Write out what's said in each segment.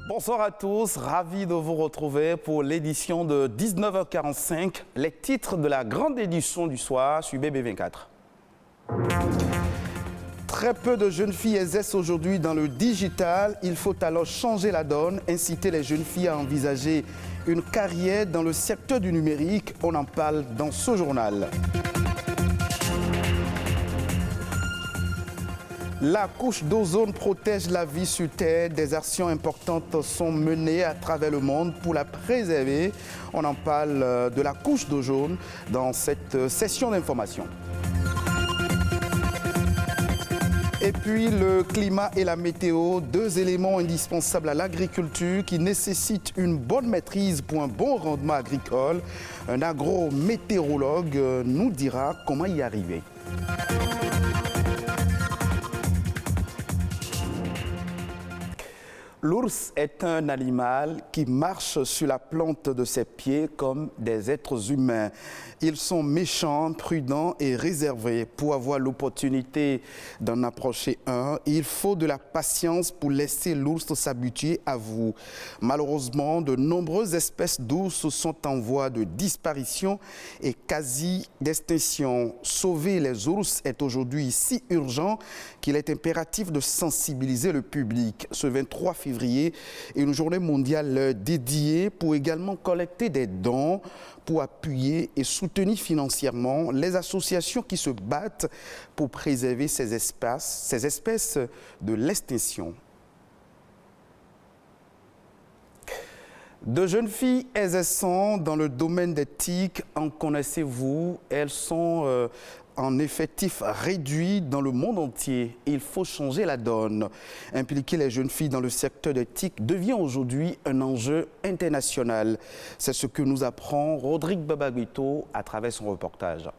Bonsoir à tous, ravi de vous retrouver pour l'édition de 19h45, les titres de la grande édition du soir sur BB24. Très peu de jeunes filles exercent aujourd'hui dans le digital. Il faut alors changer la donne, inciter les jeunes filles à envisager une carrière dans le secteur du numérique. On en parle dans ce journal. La couche d'ozone protège la vie sur Terre. Des actions importantes sont menées à travers le monde pour la préserver. On en parle de la couche d'ozone dans cette session d'information. Et puis le climat et la météo, deux éléments indispensables à l'agriculture qui nécessitent une bonne maîtrise pour un bon rendement agricole. Un agrométéorologue nous dira comment y arriver. L'ours est un animal qui marche sur la plante de ses pieds comme des êtres humains. Ils sont méchants, prudents et réservés. Pour avoir l'opportunité d'en approcher un, il faut de la patience pour laisser l'ours s'habituer à vous. Malheureusement, de nombreuses espèces d'ours sont en voie de disparition et quasi d'extinction. Sauver les ours est aujourd'hui si urgent qu'il est impératif de sensibiliser le public. Ce 23 février est une journée mondiale dédiée pour également collecter des dons pour appuyer et soutenir financièrement les associations qui se battent pour préserver ces espèces de l'extinction. De jeunes filles exerçant dans le domaine des TIC, en connaissez-vous? Elles sont en effectif réduit dans le monde entier. Il faut changer la donne. Impliquer les jeunes filles dans le secteur des TIC devient aujourd'hui un enjeu international. C'est ce que nous apprend Rodrigue Babaguito à travers son reportage.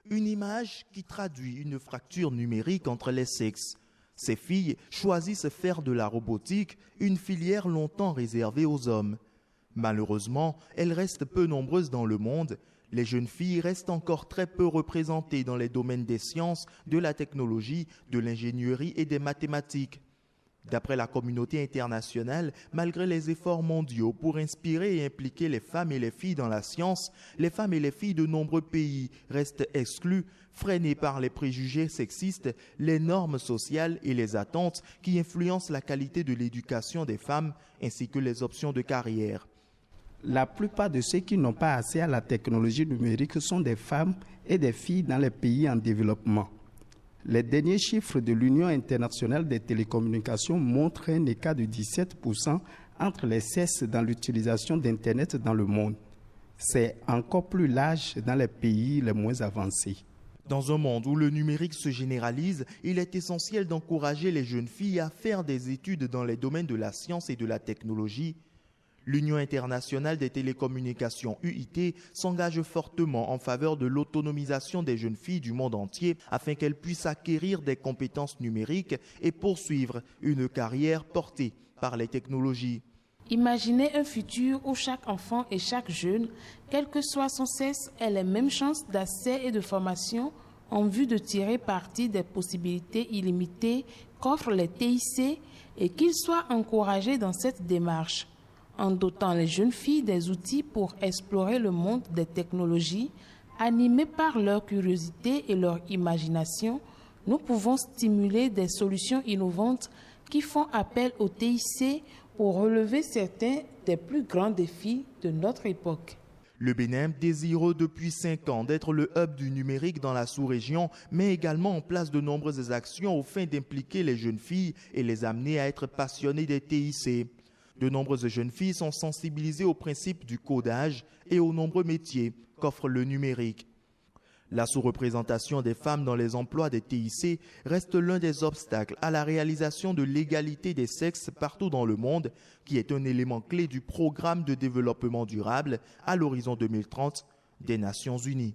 Une image qui traduit une fracture numérique entre les sexes. Ces filles choisissent faire de la robotique une filière longtemps réservée aux hommes. Malheureusement, elles restent peu nombreuses dans le monde. Les jeunes filles restent encore très peu représentées dans les domaines des sciences, de la technologie, de l'ingénierie et des mathématiques. D'après la communauté internationale, malgré les efforts mondiaux pour inspirer et impliquer les femmes et les filles dans la science, les femmes et les filles de nombreux pays restent exclues, freinées par les préjugés sexistes, les normes sociales et les attentes qui influencent la qualité de l'éducation des femmes ainsi que les options de carrière. La plupart de ceux qui n'ont pas accès à la technologie numérique sont des femmes et des filles dans les pays en développement. Les derniers chiffres de l'Union internationale des télécommunications montrent un écart de 17% entre les sexes dans l'utilisation d'Internet dans le monde. C'est encore plus large dans les pays les moins avancés. Dans un monde où le numérique se généralise, il est essentiel d'encourager les jeunes filles à faire des études dans les domaines de la science et de la technologie. L'Union internationale des télécommunications UIT s'engage fortement en faveur de l'autonomisation des jeunes filles du monde entier afin qu'elles puissent acquérir des compétences numériques et poursuivre une carrière portée par les technologies. Imaginez un futur où chaque enfant et chaque jeune, quel que soit son sexe, ait les mêmes chances d'accès et de formation en vue de tirer parti des possibilités illimitées qu'offrent les TIC et qu'ils soient encouragés dans cette démarche. En dotant les jeunes filles des outils pour explorer le monde des technologies, animées par leur curiosité et leur imagination, nous pouvons stimuler des solutions innovantes qui font appel au TIC pour relever certains des plus grands défis de notre époque. Le Bénin, désireux depuis 5 ans d'être le hub du numérique dans la sous-région, met également en place de nombreuses actions aux fins d'impliquer les jeunes filles et les amener à être passionnées des TIC. De nombreuses jeunes filles sont sensibilisées au principe du codage et aux nombreux métiers qu'offre le numérique. La sous-représentation des femmes dans les emplois des TIC reste l'un des obstacles à la réalisation de l'égalité des sexes partout dans le monde, qui est un élément clé du programme de développement durable à l'horizon 2030 des Nations Unies.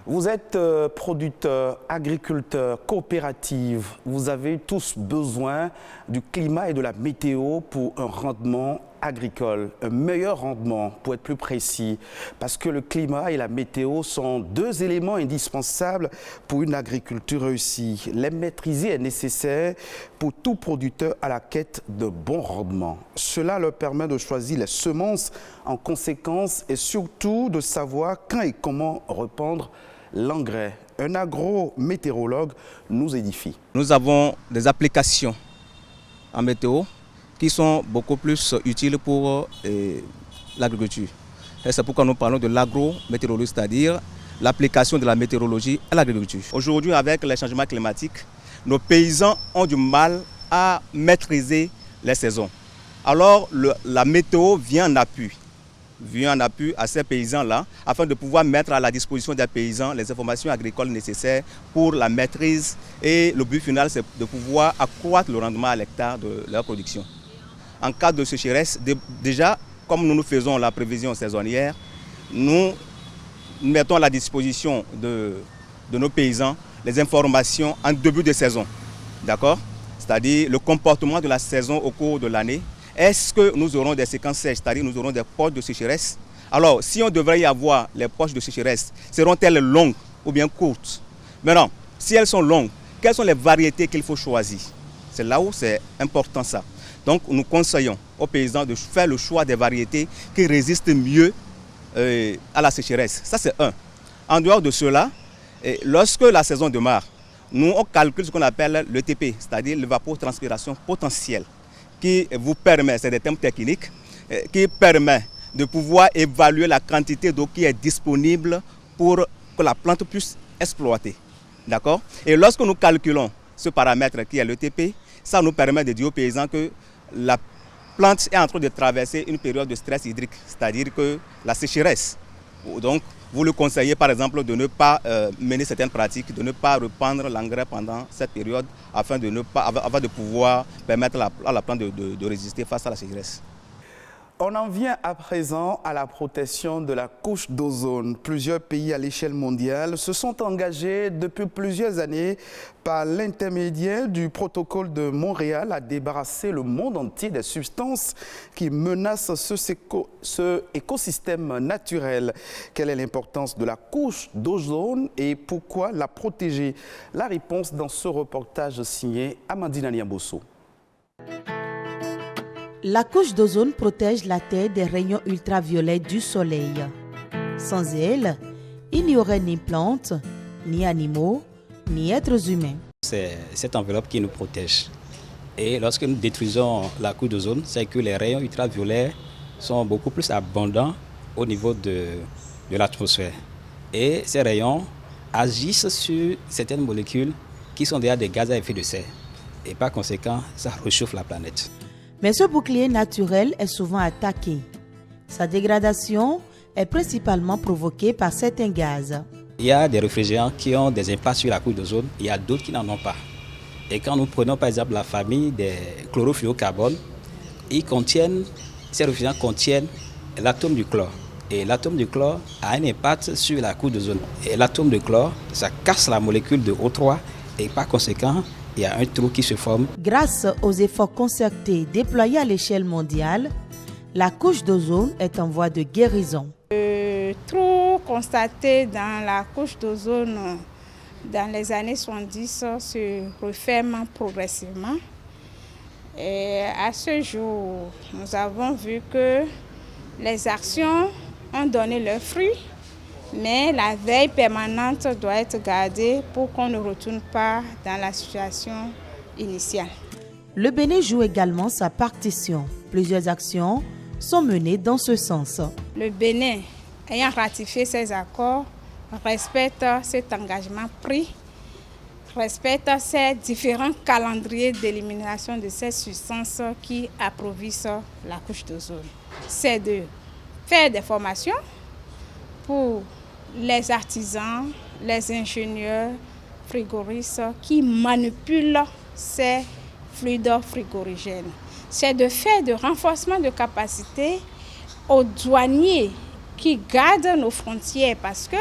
Vous êtes producteurs, agriculteurs, coopératives. Vous avez tous besoin du climat et de la météo pour un rendement agricole, un meilleur rendement, pour être plus précis, parce que le climat et la météo sont deux éléments indispensables pour une agriculture réussie. Les maîtriser est nécessaire pour tout producteur à la quête de bons rendements. Cela leur permet de choisir les semences en conséquence et surtout de savoir quand et comment répandre l'engrais. Un agrométéorologue nous édifie. Nous avons des applications en météo qui sont beaucoup plus utiles pour l'agriculture. C'est pourquoi nous parlons de l'agrométéorologie, c'est-à-dire l'application de la météorologie à l'agriculture. Aujourd'hui, avec les changements climatiques, nos paysans ont du mal à maîtriser les saisons. Alors, la météo vient en appui à ces paysans-là, afin de pouvoir mettre à la disposition des paysans les informations agricoles nécessaires pour la maîtrise. Et le but final, c'est de pouvoir accroître le rendement à l'hectare de leur production. En cas de sécheresse, déjà, comme nous faisons la prévision saisonnière, nous mettons à la disposition de nos paysans les informations en début de saison. D'accord? C'est-à-dire le comportement de la saison au cours de l'année. Est-ce que nous aurons des séquences sèches, c'est-à-dire nous aurons des poches de sécheresse? Alors, si on devrait y avoir les poches de sécheresse, seront-elles longues ou bien courtes? Maintenant, si elles sont longues, quelles sont les variétés qu'il faut choisir? C'est là où c'est important ça. Donc, nous conseillons aux paysans de faire le choix des variétés qui résistent mieux à la sécheresse. Ça, c'est un. En dehors de cela, lorsque la saison démarre, nous, on calcule ce qu'on appelle l'ETP, c'est-à-dire l'évapotranspiration potentielle, qui vous permet, c'est des termes techniques, qui permet de pouvoir évaluer la quantité d'eau qui est disponible pour que la plante puisse exploiter. D'accord? Et lorsque nous calculons ce paramètre qui est l'ETP, ça nous permet de dire aux paysans que la plante est en train de traverser une période de stress hydrique, c'est-à-dire que la sécheresse. Donc, vous le conseillez par exemple de ne pas mener certaines pratiques, de ne pas répandre l'engrais pendant cette période afin de pouvoir permettre à la plante de résister face à la sécheresse. On en vient à présent à la protection de la couche d'ozone. Plusieurs pays à l'échelle mondiale se sont engagés depuis plusieurs années par l'intermédiaire du protocole de Montréal à débarrasser le monde entier des substances qui menacent ce écosystème naturel. Quelle est l'importance de la couche d'ozone et pourquoi la protéger? La réponse dans ce reportage signé Amandine Niambosso. La couche d'ozone protège la Terre des rayons ultraviolets du soleil. Sans elle, il n'y aurait ni plantes, ni animaux, ni êtres humains. C'est cette enveloppe qui nous protège. Et lorsque nous détruisons la couche d'ozone, c'est que les rayons ultraviolets sont beaucoup plus abondants au niveau de l'atmosphère. Et ces rayons agissent sur certaines molécules qui sont déjà des gaz à effet de serre. Et par conséquent, ça réchauffe la planète. Mais ce bouclier naturel est souvent attaqué. Sa dégradation est principalement provoquée par certains gaz. Il y a des réfrigérants qui ont des impacts sur la couche d'ozone, il y a d'autres qui n'en ont pas. Et quand nous prenons par exemple la famille des chlorofluorocarbones, ces réfrigérants contiennent l'atome du chlore. Et l'atome du chlore a un impact sur la couche d'ozone. Et l'atome de chlore, ça casse la molécule de O3 et par conséquent, il y a un trou qui se forme. Grâce aux efforts concertés déployés à l'échelle mondiale, la couche d'ozone est en voie de guérison. Le trou constaté dans la couche d'ozone dans les années 70 se referme progressivement. Et à ce jour, nous avons vu que les actions ont donné leurs fruits, mais la veille permanente doit être gardée pour qu'on ne retourne pas dans la situation initiale. Le Bénin joue également sa partition. Plusieurs actions sont menées dans ce sens. Le Bénin, ayant ratifié ces accords, respecte cet engagement pris, respecte ces différents calendriers d'élimination de ces substances qui approvissent la couche d'ozone. C'est de faire des formations pour les artisans, les ingénieurs frigoristes qui manipulent ces fluides frigorigènes. C'est de faire de renforcement de capacité aux douaniers qui gardent nos frontières parce que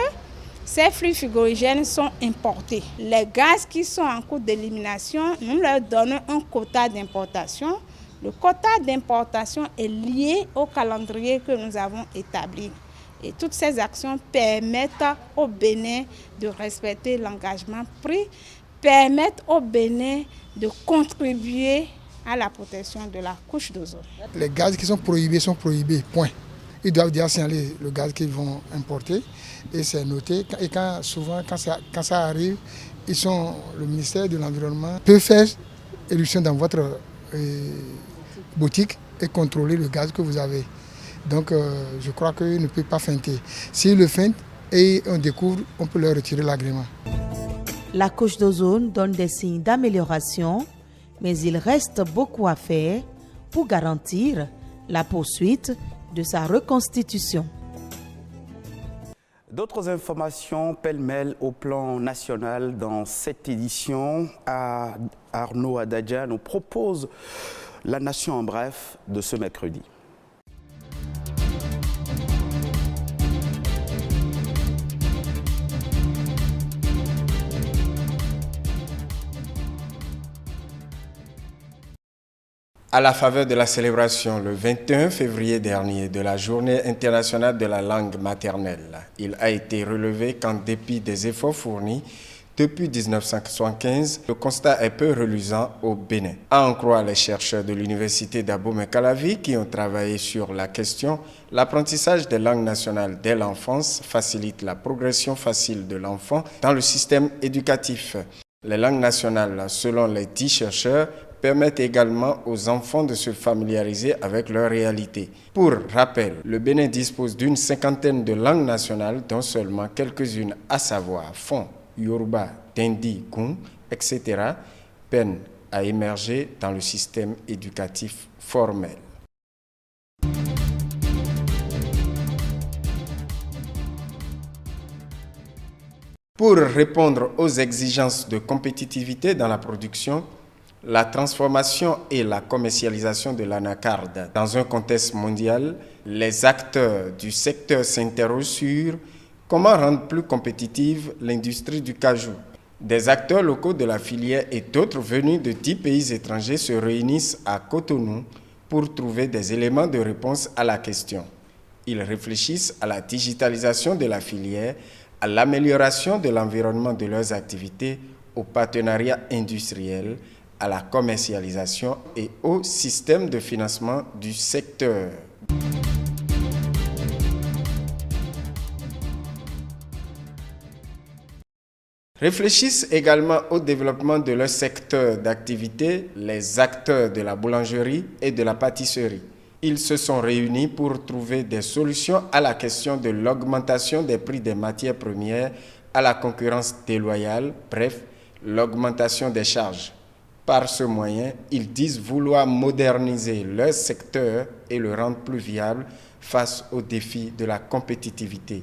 ces fluides frigorigènes sont importés. Les gaz qui sont en cours d'élimination, nous leur donnons un quota d'importation Le quota d'importation est lié au calendrier que nous avons établi. Et toutes ces actions permettent au Bénin de respecter l'engagement pris, permettent au Bénin de contribuer à la protection de la couche d'ozone. Les gaz qui sont prohibés, point. Ils doivent déjà signaler le gaz qu'ils vont importer et c'est noté. Et quand ça arrive, le ministère de l'Environnement peut faire éruption dans votre boutique et contrôler le gaz que vous avez. Donc je crois qu'il ne peut pas feinter. S'il le feinte et on découvre, on peut leur retirer l'agrément. La couche d'ozone donne des signes d'amélioration, mais il reste beaucoup à faire pour garantir la poursuite de sa reconstitution. D'autres informations pêle-mêle au plan national dans cette édition. Arnaud Adadja nous propose la Nation en bref de ce mercredi. À la faveur de la célébration le 21 février dernier de la Journée internationale de la langue maternelle, il a été relevé qu'en dépit des efforts fournis depuis 1975, le constat est peu reluisant au Bénin. À en croire les chercheurs de l'université d'Abomey-Calavi qui ont travaillé sur la question, l'apprentissage des langues nationales dès l'enfance facilite la progression facile de l'enfant dans le système éducatif. Les langues nationales, selon les 10 chercheurs, permettent également aux enfants de se familiariser avec leur réalité. Pour rappel, le Bénin dispose d'une 50aine de langues nationales, dont seulement quelques-unes, à savoir Fon, Yoruba, Dindi, Gun, etc., peinent à émerger dans le système éducatif formel. Pour répondre aux exigences de compétitivité dans la production, la transformation et la commercialisation de l'anacarde dans un contexte mondial, les acteurs du secteur s'interrogent sur comment rendre plus compétitive l'industrie du cajou. Des acteurs locaux de la filière et d'autres venus de 10 pays étrangers se réunissent à Cotonou pour trouver des éléments de réponse à la question. Ils réfléchissent à la digitalisation de la filière, à l'amélioration de l'environnement de leurs activités, au partenariat industriel, à la commercialisation et au système de financement du secteur. Réfléchissent également au développement de leur secteur d'activité, les acteurs de la boulangerie et de la pâtisserie. Ils se sont réunis pour trouver des solutions à la question de l'augmentation des prix des matières premières, à la concurrence déloyale, bref, l'augmentation des charges. Par ce moyen, ils disent vouloir moderniser leur secteur et le rendre plus viable face aux défis de la compétitivité.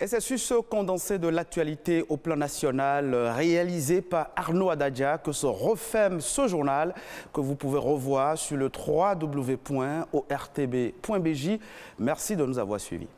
Et c'est sur ce condensé de l'actualité au plan national réalisé par Arnaud Adadja que se referme ce journal que vous pouvez revoir sur le www.ortb.bj. Merci de nous avoir suivis.